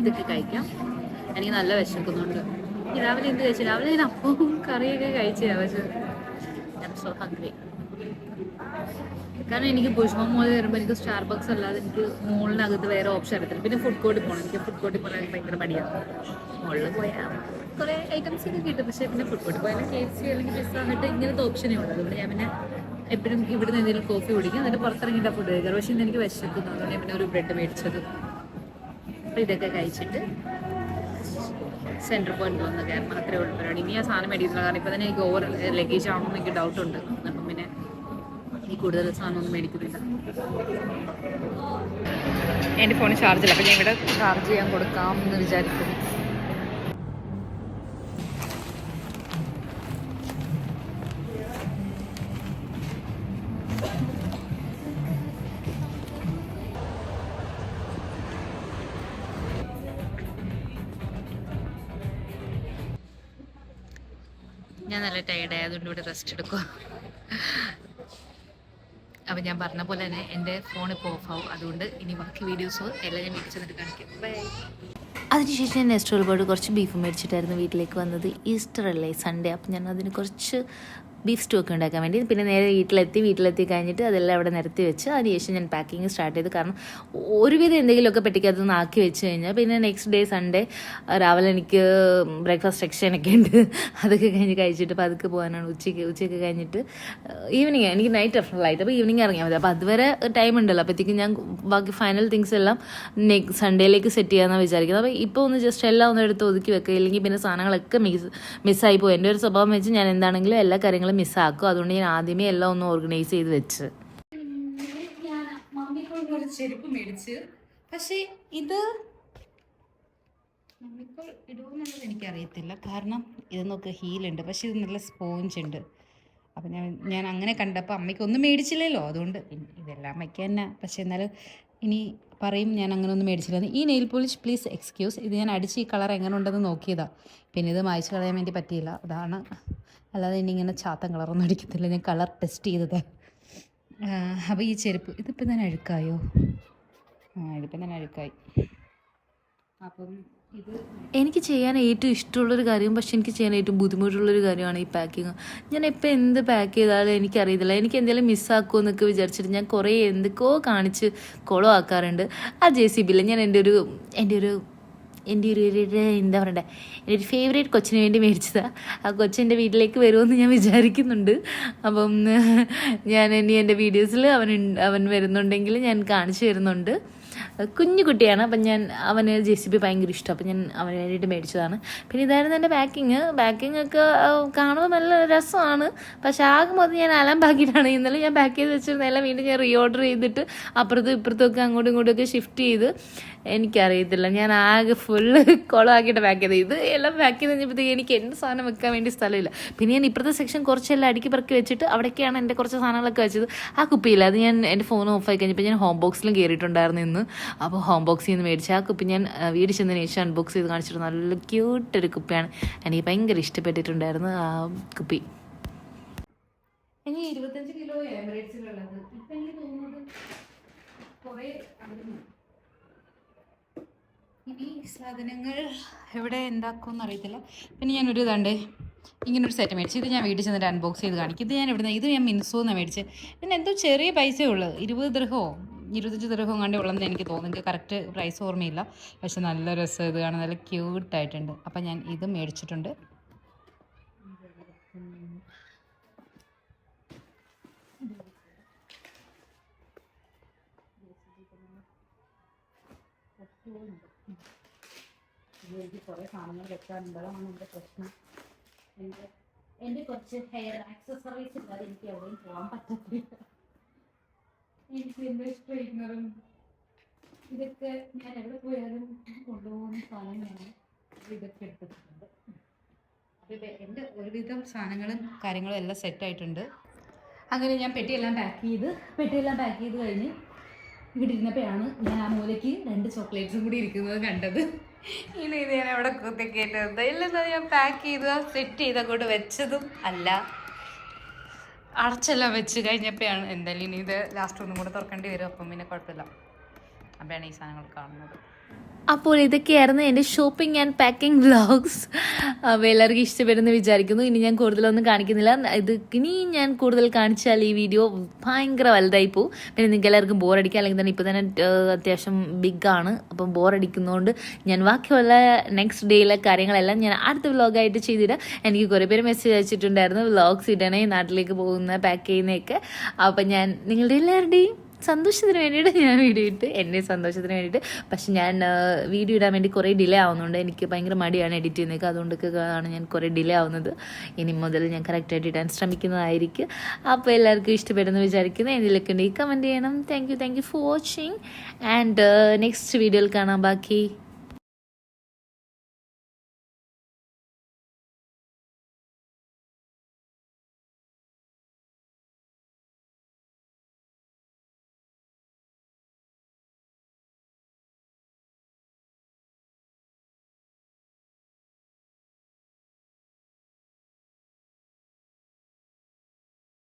ഇതൊക്കെ കഴിക്കാം. എനിക്ക് നല്ല വിശക്കുന്നുണ്ട്. രാവിലെ എന്ത് കഴിച്ചു? രാവിലെ ഞാൻ അപ്പവും കറിയൊക്കെ കഴിച്ചതാണ്, പക്ഷേ ഞാൻ സോ ഹംഗ്രി. കാരണം എനിക്ക് ഭുഷ്മം മോളിൽ വരുമ്പോൾ എനിക്ക് സ്റ്റാർബക്സ് അല്ലാതെ എനിക്ക് മോളിനകത്ത് വേറെ ഓപ്ഷൻ അറിയത്തില്ല. പിന്നെ ഫുഡ് കോർട്ടിൽ പോകണം. എനിക്ക് ഫുഡ് കോർട്ടിൽ പോകാൻ ഭയങ്കര മടിയാണ്. മുകളിൽ പോയാൽ കുറേ ഐറ്റംസ് ഒക്കെ കിട്ടും, പക്ഷേ പിന്നെ ഫുഡ് കോർട്ടിൽ പോയാലും KFC അല്ലെങ്കിൽ പിസ്സ എന്നിട്ട് ഇങ്ങനത്തെ ഓപ്ഷനേ ഉള്ളൂ. അതുകൊണ്ട് ഞാൻ പിന്നെ എപ്പോഴും ഇവിടുന്ന് എന്തെങ്കിലും കോഫി കുടിക്കും, എന്നിട്ട് പുറത്തിറങ്ങിയിട്ട് ഫുഡ് കഴിക്കാറ്. പക്ഷേ ഇന്ന് എനിക്ക് വിശക്കുന്നു, അതുകൊണ്ട് ഞാൻ പിന്നെ ഒരു ബ്രെഡ് മേടിച്ചത്. അപ്പോൾ ഇതൊക്കെ കഴിച്ചിട്ട് സെൻട്രൽ പോയിന്റ് വന്ന് കയറണം, അത്രേ ഉള്ളൂ പരിപാടി. ഇനി ആ സാധനം മേടിക്കുന്നത്, കാരണം ഇപ്പോൾ തന്നെ എനിക്ക് ഓവർ ലഗേജ് ആണെന്ന് എനിക്ക് ഡൗട്ടുണ്ട്. അപ്പം പിന്നെ ഈ കൂടുതൽ സാധനമൊന്നും മേടിക്കുന്നില്ല. എൻ്റെ ഫോണിൽ ചാർജില്ല, അപ്പം ഞാൻ ഇവിടെ ചാർജ് ചെയ്യാൻ കൊടുക്കാം എന്ന് വിചാരിക്കുന്നു. ഞാൻ നല്ല ടയർഡായി, അതുകൊണ്ട് ഇവിടെ റെസ്റ്റ് എടുക്കുക. അപ്പം ഞാൻ പറഞ്ഞ പോലെ തന്നെ എൻ്റെ ഫോൺ ഇപ്പോൾ ഓഫാവും. അതുകൊണ്ട് ഇനി ബാക്കി വീഡിയോസ് എല്ലാം ഞാൻ വീട്ടിൽ ചെന്നിട്ട് കാണിക്കാം. ബൈ. അതിനുശേഷം ഞാൻ നെക്സ്റ്റ് പോയിട്ട് കുറച്ച് ബീഫ് മേടിച്ചിട്ടായിരുന്നു വീട്ടിലേക്ക് വന്നത്. ഈസ്റ്റർ അല്ലേ, സൺഡേ. അപ്പം ഞാൻ അതിന് കുറച്ച് ബീഫ് സ്റ്റൂ ഒക്കെ ഉണ്ടാക്കാൻ വേണ്ടി പിന്നെ നേരെ വീട്ടിലെത്തി കഴിഞ്ഞിട്ട് അതെല്ലാം അവിടെ നിരത്തി വെച്ച് അതിനുശേഷം ഞാൻ പാക്കിങ് സ്റ്റാർട്ട് ചെയ്തു. കാരണം ഒരുവിധം എന്തെങ്കിലുമൊക്കെ പെട്ടിക്കകത്തൊന്ന് ആക്കി വെച്ച് കഴിഞ്ഞാൽ പിന്നെ നെക്സ്റ്റ് ഡേ സൺഡേ രാവിലെ എനിക്ക് ബ്രേക്ക്ഫാസ്റ്റ് സെക്ഷനൊക്കെ ഉണ്ട്. അതൊക്കെ കഴിഞ്ഞ് കഴിച്ചിട്ട് പതുക്കെ പോകാനാണ്. ഉച്ചയ്ക്ക് കഴിഞ്ഞിട്ട് ഈവനിങ് എനിക്ക് നൈറ്റ് ഫ്ലൈറ്റ്, അപ്പോൾ ഈവനിങ് ഇറങ്ങിയാൽ മതി. അപ്പോൾ അതുവരെ ടൈം ഉണ്ടല്ലോ. അപ്പോഴത്തേക്കും ഞാൻ ബാക്കി ഫൈനൽ തിങ്സ് എല്ലാം സൺഡേയിലേക്ക് സെറ്റ് ചെയ്യാമെന്നാണ് വിചാരിക്കുന്നത്. അപ്പോൾ ഇപ്പോൾ ഒന്ന് ജസ്റ്റ് എല്ലാം ഒന്ന് എടുത്ത് ഒതുക്കി വെക്കുക, ഇല്ലെങ്കിൽ പിന്നെ സാധനങ്ങളൊക്കെ മിസ്സായി പോകും. എൻ്റെ ഒരു സ്വഭാവം വെച്ച് ഞാൻ എന്താണെങ്കിലും എല്ലാ കാര്യങ്ങളും മിസ്സാക്കും. അതുകൊണ്ട് ഞാൻ ആദ്യമേ എല്ലാം ഒന്ന് ഓർഗനൈസ് ചെയ്ത് വെച്ച്. ഞാൻ മമ്മിക്ക് ഒരു ചെരുപ്പ് മേടിച്ച്, പക്ഷേ ഇത് മമ്മിപ്പോൾ ഇടുമെന്നുള്ളത് എനിക്കറിയത്തില്ല. കാരണം ഇതെന്നൊക്കെ ഹീലുണ്ട്, പക്ഷേ ഇത് നല്ല സ്പോഞ്ച് ഉണ്ട്. അപ്പം ഞാൻ അങ്ങനെ കണ്ടപ്പോൾ അമ്മയ്ക്ക് ഒന്നും മേടിച്ചില്ലല്ലോ, അതുകൊണ്ട് ഇതെല്ലാം അമ്മയ്ക്ക് തന്നെ. പക്ഷേ എന്നാലും ഇനി പറയും ഞാൻ അങ്ങനെ ഒന്നും മേടിച്ചില്ലെന്ന്. ഈ നെയിൽ പോളിഷ് പ്ലീസ് എക്സ്ക്യൂസ്, ഇത് ഞാൻ അടിച്ച് ഈ കളർ എങ്ങനെ ഉണ്ടെന്ന് നോക്കിയതാണ്. പിന്നെ ഇത് മായ്ച്ച് കളയാൻ വേണ്ടി പറ്റിയില്ല, അതാണ്. അല്ലാതെ ഇനി ഇങ്ങനെ ചാത്തൻ കളറൊന്നും അടിക്കത്തില്ല, ഞാൻ കളർ ടെസ്റ്റ് ചെയ്തത്. അപ്പോൾ ഈ ചെരുപ്പ് ഇതിപ്പോൾ തന്നെ അഴുക്കായോ? ഇതിപ്പോൾ തന്നെ അഴുക്കായി. അപ്പം ഇത് എനിക്ക് ചെയ്യാൻ ഏറ്റവും ഇഷ്ടമുള്ളൊരു കാര്യം, പക്ഷെ എനിക്ക് ചെയ്യാൻ ഏറ്റവും ബുദ്ധിമുട്ടുള്ളൊരു കാര്യമാണ് ഈ പാക്കിങ്. ഞാൻ ഇപ്പോൾ എന്ത് പാക്ക് ചെയ്താലും എനിക്കറിയത്തില്ല, എനിക്ക് എന്തെങ്കിലും മിസ്സാക്കുമോ എന്നൊക്കെ വിചാരിച്ചിട്ട് ഞാൻ കുറേ എന്തൊക്കെയോ കാണിച്ച് കുളം ആക്കാറുണ്ട്. ആ JCBയിൽ ഞാൻ എൻ്റെ ഒരു എന്താ പറയണ്ടേ, എൻ്റെ ഒരു ഫേവറേറ്റ് കൊച്ചിന് വേണ്ടി മേടിച്ചതാണ്. ആ കൊച്ചെൻ്റെ വീട്ടിലേക്ക് വരുമെന്ന് ഞാൻ വിചാരിക്കുന്നുണ്ട്. അപ്പം ഞാൻ ഇനി എൻ്റെ വീഡിയോസിൽ അവൻ വരുന്നുണ്ടെങ്കിൽ ഞാൻ കാണിച്ചു തരുന്നുണ്ട്. കുഞ്ഞു കുട്ടിയാണ്, അപ്പം അവന് JCB ഭയങ്കര ഇഷ്ടം, അപ്പം ഞാൻ അവന് വേണ്ടിയിട്ട് മേടിച്ചതാണ്. പിന്നെ ഇതായിരുന്നു എൻ്റെ പാക്കിങ് ഒക്കെ കാണുമ്പോൾ നല്ല രസമാണ്. പക്ഷെ ആകുമ്പോൾ ഞാൻ അലം പാക്കിയിട്ടാണ്. ഇന്നലെ ഞാൻ പാക്ക് ചെയ്ത് വെച്ചിരുന്ന എല്ലാം വീണ്ടും ഞാൻ റീഓർഡർ ചെയ്തിട്ട് അപ്പുറത്തും ഇപ്പുറത്തും ഒക്കെ അങ്ങോട്ടും ഇങ്ങോട്ടും ഒക്കെ ഷിഫ്റ്റ് ചെയ്ത് എനിക്കറിയത്തില്ല, ഞാൻ ആകെ ഫുള്ള് കുളമാക്കിയിട്ട് പാക്ക് ചെയ്തത്. ഇത് എല്ലാം പാക്ക് ചെയ്ത് കഴിഞ്ഞപ്പോഴത്തേക്ക് എനിക്ക് എൻ്റെ സാധനം വെക്കാൻ വേണ്ടി സ്ഥലമില്ല. പിന്നെ ഞാൻ ഇപ്പുറത്തെ സെക്ഷൻ കുറച്ചെല്ലാം അടുക്കി പറക്കി വെച്ചിട്ട് അവിടേക്കാണ് എൻ്റെ കുറച്ച് സാധനങ്ങളൊക്കെ വെച്ചത്. ആ കുപ്പിയില്ല, അത് ഞാൻ എൻ്റെ ഫോൺ ഓഫായി കഴിഞ്ഞപ്പോൾ ഞാൻ ഹോം ബോക്സിലും കയറിയിട്ടുണ്ടായിരുന്നു ഇന്ന്. അപ്പോൾ ഹോം ബോക്സിൽ നിന്ന് മേടിച്ച ആ കുപ്പി ഞാൻ വീട് ചെന്നതിന് ശേഷം അൺബോക്സ് ചെയ്ത് കാണിച്ചിട്ട് നല്ല ക്യൂട്ടൊരു കുപ്പിയാണ്. എനിക്ക് ഭയങ്കര ഇഷ്ടപ്പെട്ടിട്ടുണ്ടായിരുന്നു ആ കുപ്പി. ഇനി 25 കിലോ എമിറേറ്റ്സിലുള്ളത് ഇപ്പം എനിക്ക് തോന്നുന്നത് കുറേ ഇനി സാധനങ്ങൾ എവിടെ എന്താക്കുമെന്ന് അറിയത്തില്ല. പിന്നെ ഞാനൊരു ഇതാണ്ട് ഇങ്ങനൊരു സെറ്റ് മേടിച്ചു. ഇത് ഞാൻ വീട്ടിൽ ചെന്നിട്ട് അൺബോക്സ് ചെയ്ത് കാണിക്കും. ഇത് ഞാൻ ഇത് ഞാൻ മിൻസോന്നാണ് മേടിച്ചത്. ഇതിന് എന്തോ ചെറിയ പൈസയേ ഉള്ളൂ, 20 ദിർഹമോ 25 ദിർഹം കണ്ടേ ഉള്ളതെന്ന് എനിക്ക് തോന്നുന്നു. എനിക്ക് കറക്റ്റ് പ്രൈസ് ഓർമ്മയില്ല. പക്ഷെ നല്ല രസം, ഇത് കാണാൻ നല്ല ക്യൂട്ടായിട്ടുണ്ട്. അപ്പം ഞാൻ ഇത് മേടിച്ചിട്ടുണ്ട്. എനിക്ക് കുറേ സാധനങ്ങൾ വെക്കാനുള്ളതാണ് എൻ്റെ പ്രശ്നം. എൻ്റെ കുറച്ച് ഹെയർ ആക്സസറീസ് ഇല്ലാതെ എനിക്ക് എവിടെയും പോകാൻ പറ്റത്തില്ല. എനിക്ക് എൻ്റെ സ്ട്രെയിറ്റ്നറും ഇതൊക്കെ ഞാൻ എവിടെ പോയാലും കൊണ്ടുപോകുന്ന സാധനങ്ങളാണ്. ഇതൊക്കെ എടുത്തിട്ടുണ്ട്. അപ്പോൾ എൻ്റെ ഒരുവിധം സാധനങ്ങളും കാര്യങ്ങളും എല്ലാം സെറ്റായിട്ടുണ്ട്. അങ്ങനെ ഞാൻ പെട്ടിയെല്ലാം പാക്ക് ചെയ്ത് കഴിഞ്ഞ് ഇവിടെ ഇരുന്നപ്പോഴാണ് ഞാൻ ആ മൂലയ്ക്ക് 2 ചോക്ലേറ്റ്സും കൂടി ഇരിക്കുന്നത് കണ്ടത്. ഇനി ഇത് ഞാൻ അവിടെ കുത്തിക്കേറ്റത് ഇല്ലെന്നത് ഞാൻ പാക്ക് ചെയ്ത് സെറ്റ് ചെയ്ത് അങ്ങോട്ട് വെച്ചതും അല്ല, അടച്ചെല്ലാം വെച്ച് കഴിഞ്ഞപ്പോഴാണ് എന്തായാലും ഇനി ഇത് ലാസ്റ്റ് ഒന്നും കൂടെ തുറക്കേണ്ടി വരും. അപ്പം പിന്നെ കുഴപ്പമില്ല. അപ്പോഴാണ് ഈ സാധനങ്ങൾ കാണുന്നത്. അപ്പോൾ ഇതൊക്കെയായിരുന്നു എൻ്റെ ഷോപ്പിംഗ് ആൻഡ് പാക്കിംഗ് വ്ളോഗ്സ്. അപ്പോൾ എല്ലാവർക്കും ഇഷ്ടപ്പെടുമെന്ന് വിചാരിക്കുന്നു. ഇനി ഞാൻ കൂടുതലൊന്നും കാണിക്കുന്നില്ല. ഇനി ഞാൻ കൂടുതൽ കാണിച്ചാൽ ഈ വീഡിയോ ഭയങ്കര വലുതായി പോവും. പിന്നെ നിങ്ങൾക്ക് എല്ലാവർക്കും ബോറടിക്കുക, അല്ലെങ്കിൽ തന്നെ ഇപ്പോൾ തന്നെ അത്യാവശ്യം ബിഗാണ്. അപ്പം ബോറടിക്കുന്നതുകൊണ്ട് ഞാൻ ബാക്കിയുള്ള നെക്സ്റ്റ് ഡേയിലെ കാര്യങ്ങളെല്ലാം ഞാൻ അടുത്ത വ്ളോഗായിട്ട് ചെയ്തിടാം. എനിക്ക് കുറേ പേര് മെസ്സേജ് അയച്ചിട്ടുണ്ടായിരുന്നു വ്ളോഗ്സ് ഇടണേ, നാട്ടിലേക്ക് പോകുന്ന പാക്ക് ചെയ്യുന്നതൊക്കെ. അപ്പം ഞാൻ നിങ്ങളുടെ എല്ലാവരുടെയും സന്തോഷത്തിന് വേണ്ടിയിട്ട് ഞാൻ വീഡിയോ ഇട്ട്, എൻ്റെ സന്തോഷത്തിന് വേണ്ടിയിട്ട്. പക്ഷെ ഞാൻ വീഡിയോ ഇടാൻ വേണ്ടി കുറേ ഡിലേ ആവുന്നുണ്ട്. എനിക്ക് ഭയങ്കര മടിയാണ് എഡിറ്റ് ചെയ്യുന്നതൊക്കെ, അതുകൊണ്ടൊക്കെയാണ് ഞാൻ കുറേ ഡിലേ ആവുന്നത്. ഇനി മുതൽ ഞാൻ കറക്റ്റായിട്ട് ഇടാൻ ശ്രമിക്കുന്നതായിരിക്കും. അപ്പോൾ എല്ലാവർക്കും ഇഷ്ടപ്പെടുന്നു വിചാരിക്കുന്നു. എന്തെങ്കിലുമൊക്കെ ഉണ്ടെങ്കിൽ കമൻറ്റ് ചെയ്യണം. Thank you for watching and next വീഡിയോയിൽ കാണാം ബാക്കി.